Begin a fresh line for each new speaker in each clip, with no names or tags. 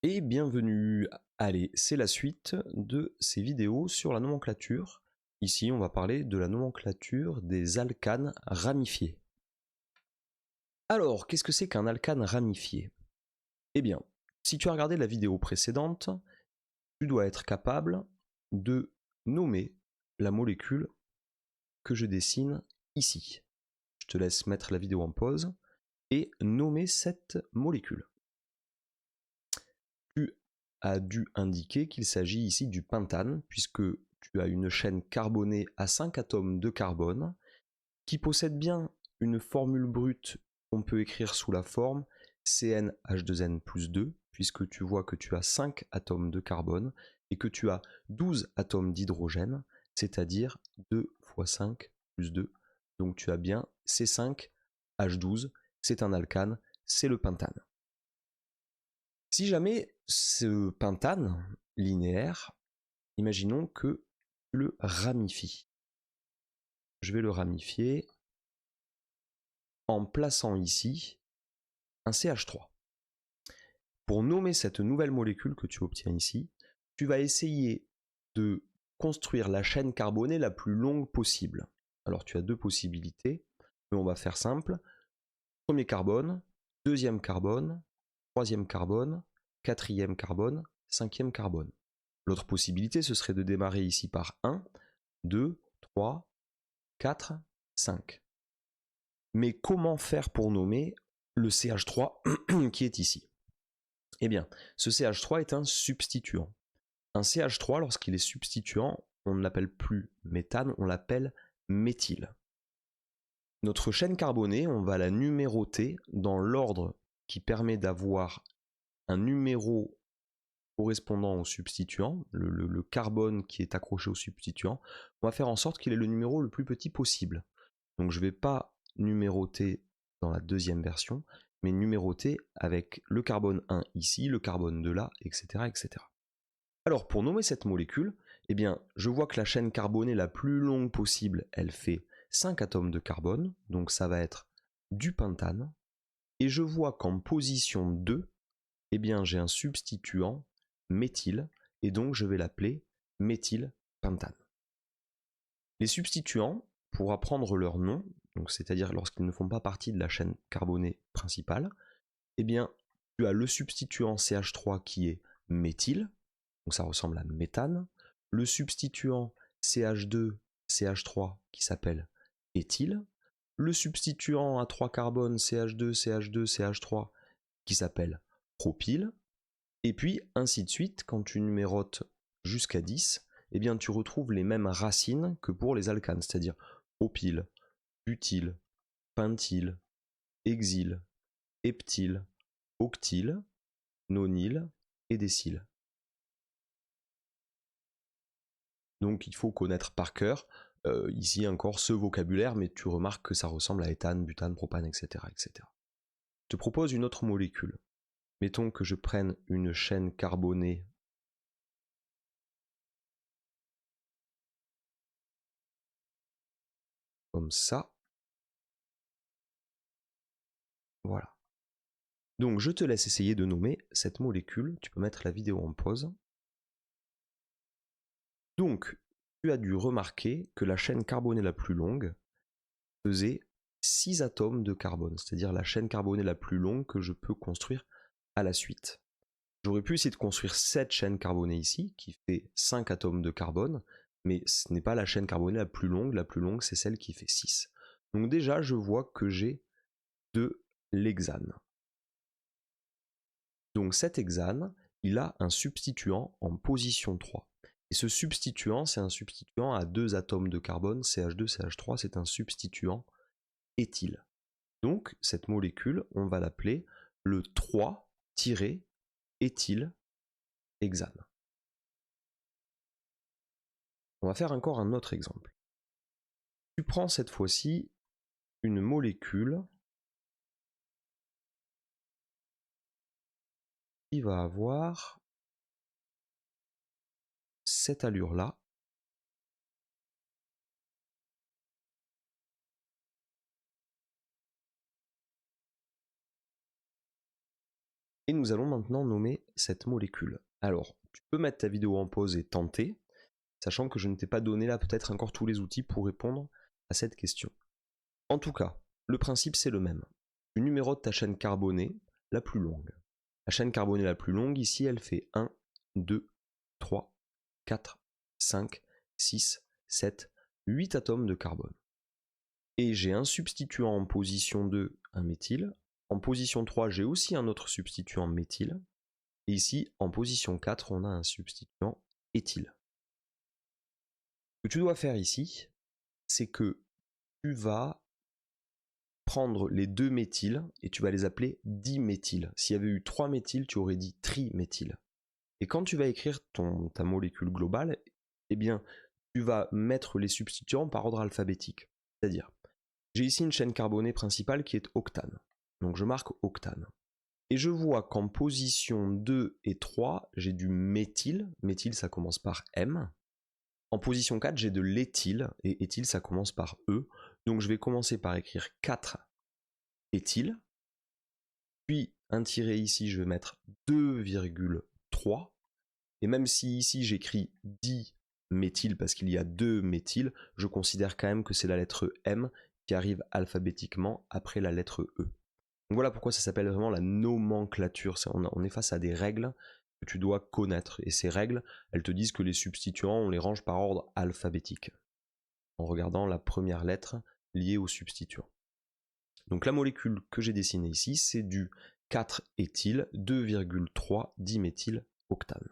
Et bienvenue. Allez, c'est la suite de ces vidéos sur la nomenclature. Ici, on va parler de la nomenclature des alcanes ramifiés. Alors, qu'est-ce que c'est qu'un alcane ramifié? Eh bien, si tu as regardé la vidéo précédente, tu dois être capable de nommer la molécule que je dessine ici. Je te laisse mettre la vidéo en pause et nommer cette molécule. Tu as dû indiquer qu'il s'agit ici du pentane, puisque tu as une chaîne carbonée à 5 atomes de carbone, qui possède bien une formule brute qu'on peut écrire sous la forme CnH2n plus 2, puisque tu vois que tu as 5 atomes de carbone, et que tu as 12 atomes d'hydrogène, c'est-à-dire 2 fois 5 plus 2. Donc tu as bien C5H12, c'est un alcane, c'est le pentane. Si jamais ce pentane linéaire, imaginons que tu le ramifies. Je vais le ramifier en plaçant ici un CH3. Pour nommer cette nouvelle molécule que tu obtiens ici, tu vas essayer de construire la chaîne carbonée la plus longue possible. Alors tu as deux possibilités, mais on va faire simple. Premier carbone, deuxième carbone, troisième carbone, quatrième carbone, cinquième carbone. L'autre possibilité, ce serait de démarrer ici par 1, 2, 3, 4, 5. Mais comment faire pour nommer le CH3 qui est ici? Eh bien, ce CH3 est un substituant. Un CH3, lorsqu'il est substituant, on ne l'appelle plus méthane, on l'appelle méthyle. Notre chaîne carbonée, on va la numéroter dans l'ordre qui permet d'avoir un numéro correspondant au substituant, le carbone qui est accroché au substituant. On va faire en sorte qu'il ait le numéro le plus petit possible. Donc je ne vais pas numéroter dans la deuxième version, mais numéroter avec le carbone 1 ici, le carbone 2 là, etc., etc. Alors pour nommer cette molécule, eh bien, je vois que la chaîne carbonée la plus longue possible, elle fait 5 atomes de carbone, donc ça va être du pentane, et je vois qu'en position 2, eh bien, j'ai un substituant méthyle, et donc je vais l'appeler méthylpentane. Les substituants, pour apprendre leur nom, c'est-à-dire lorsqu'ils ne font pas partie de la chaîne carbonée principale, eh bien, tu as le substituant CH3 qui est méthyle, donc ça ressemble à méthane, le substituant CH2, CH3 qui s'appelle éthyle, le substituant à 3 carbones CH2, CH2, CH3 qui s'appelle propyle, et puis ainsi de suite, quand tu numérotes jusqu'à 10, eh bien tu retrouves les mêmes racines que pour les alcanes, c'est-à-dire propyle, butyle, pentyle, hexyle, heptyle, octyle, nonyle et décyle. Donc il faut connaître par cœur ici encore ce vocabulaire, mais tu remarques que ça ressemble à éthane, butane, propane, etc., etc. Je te propose une autre molécule. Mettons que je prenne une chaîne carbonée comme ça. Voilà. Donc je te laisse essayer de nommer cette molécule. Tu peux mettre la vidéo en pause. Donc tu as dû remarquer que la chaîne carbonée la plus longue faisait 6 atomes de carbone, c'est-à-dire la chaîne carbonée la plus longue que je peux construire à la suite. J'aurais pu essayer de construire cette chaîne carbonée ici, qui fait 5 atomes de carbone, mais ce n'est pas la chaîne carbonée la plus longue c'est celle qui fait 6. Donc déjà, je vois que j'ai de l'hexane. Donc cet hexane, il a un substituant en position 3. Et ce substituant, c'est un substituant à 2 atomes de carbone, CH2, CH3, c'est un substituant éthyle. Donc cette molécule, on va l'appeler le 3-éthylhexane. On va faire encore un autre exemple. Tu prends cette fois-ci une molécule qui va avoir cette allure-là. Et Et nous allons maintenant nommer cette molécule. Alors, tu peux mettre ta vidéo en pause et tenter, sachant que je ne t'ai pas donné là peut-être encore tous les outils pour répondre à cette question. En tout cas, le principe c'est le même. Tu numérotes ta chaîne carbonée la plus longue. La chaîne carbonée la plus longue, ici, elle fait 1, 2, 3, 4, 5, 6, 7, 8 atomes de carbone. Et j'ai un substituant en position 2, un méthyle. En position 3, j'ai aussi un autre substituant méthyle. Et ici, en position 4, on a un substituant éthyle. Ce que tu dois faire ici, c'est que tu vas prendre les deux méthyles et tu vas les appeler diméthyles. S'il y avait eu 3 méthyles, tu aurais dit triméthyle. Et quand tu vas écrire ta molécule globale, eh bien, tu vas mettre les substituants par ordre alphabétique. C'est-à-dire, j'ai ici une chaîne carbonée principale qui est octane. Donc je marque octane. Et je vois qu'en position 2 et 3, j'ai du méthyle. Méthyle, ça commence par M. En position 4, j'ai de l'éthyle. Et éthyle, ça commence par E. Donc je vais commencer par écrire 4 éthyle. Puis un tiret ici, je vais mettre 2,3. Et même si ici j'écris diméthyle parce qu'il y a 2 méthyles, je considère quand même que c'est la lettre M qui arrive alphabétiquement après la lettre E. Donc voilà pourquoi ça s'appelle vraiment la nomenclature. On est face à des règles que tu dois connaître. Et ces règles, elles te disent que les substituants, on les range par ordre alphabétique, en regardant la première lettre liée au substituant. Donc la molécule que j'ai dessinée ici, c'est du 4-éthyle 2,3 diméthyloctane.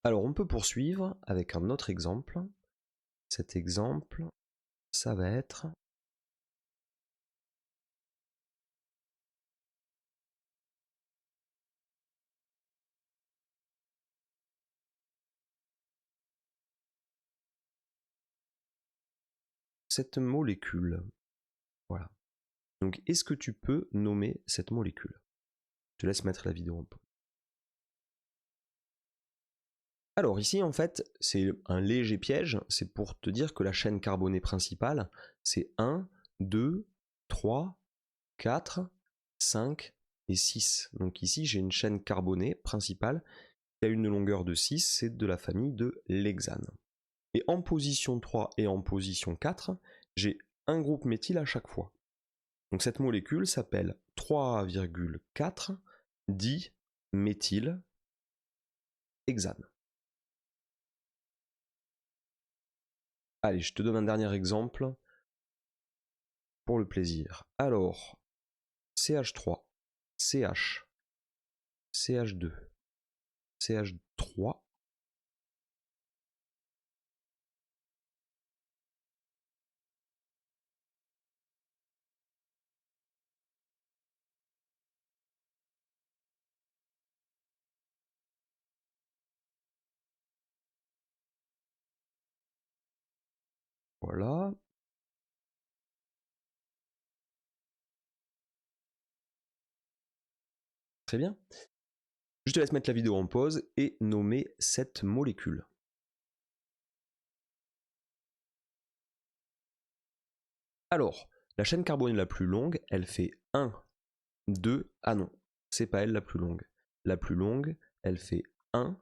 Alors on peut poursuivre avec un autre exemple. Cet exemple, ça va être cette molécule. Voilà. Donc est-ce que tu peux nommer cette molécule? Je te laisse mettre la vidéo en pause. Alors ici en fait c'est un léger piège, c'est pour te dire que la chaîne carbonée principale c'est 1, 2, 3, 4, 5 et 6. Donc ici j'ai une chaîne carbonée principale qui a une longueur de 6, c'est de la famille de l'hexane. Et en position 3 et en position 4, j'ai un groupe méthyle à chaque fois. Donc cette molécule s'appelle 3,4 diméthylhexane. Allez, je te donne un dernier exemple pour le plaisir. Alors, CH3, CH, CH2, CH3, voilà. Très bien. Je te laisse mettre la vidéo en pause et nommer cette molécule. Alors, la chaîne carbonée la plus longue, elle fait 1, 2, ah non, c'est pas elle la plus longue. La plus longue, elle fait 1,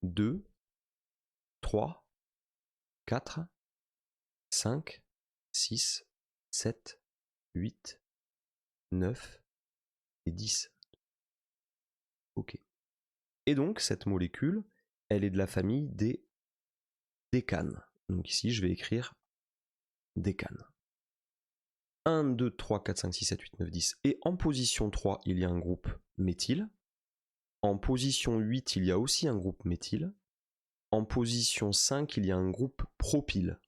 2, 3, 4, 5, 6, 7, 8, 9 et 10. Ok. Et donc, cette molécule, elle est de la famille des décanes. Donc ici, je vais écrire décane. 1, 2, 3, 4, 5, 6, 7, 8, 9, 10. Et en position 3, il y a un groupe méthyle. En position 8, il y a aussi un groupe méthyle. En position 5, il y a un groupe propyle.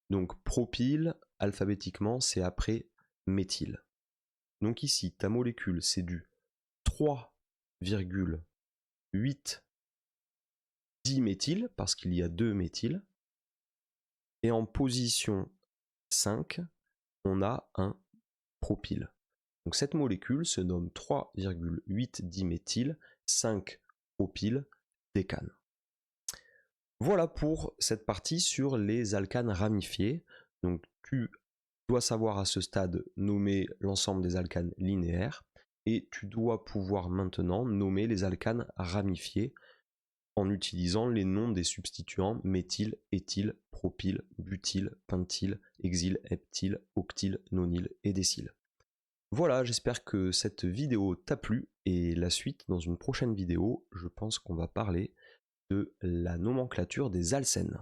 Donc propyle, alphabétiquement, c'est après méthyle. Donc ici, ta molécule, c'est du 3,8 diméthyle, parce qu'il y a 2 méthyles. Et en position 5, on a un propyle. Donc cette molécule se nomme 3,8 diméthyle 5 propyle décane. Voilà pour cette partie sur les alcanes ramifiés. Donc tu dois savoir à ce stade nommer l'ensemble des alcanes linéaires. et tu dois pouvoir maintenant nommer les alcanes ramifiés en utilisant les noms des substituants méthyle, éthyle, propyle, butyle, pentyle, hexyle, heptyle, octyle, nonyle et décyle. Voilà, j'espère que cette vidéo t'a plu, et la suite dans une prochaine vidéo, je pense qu'on va parler de la nomenclature des alcènes.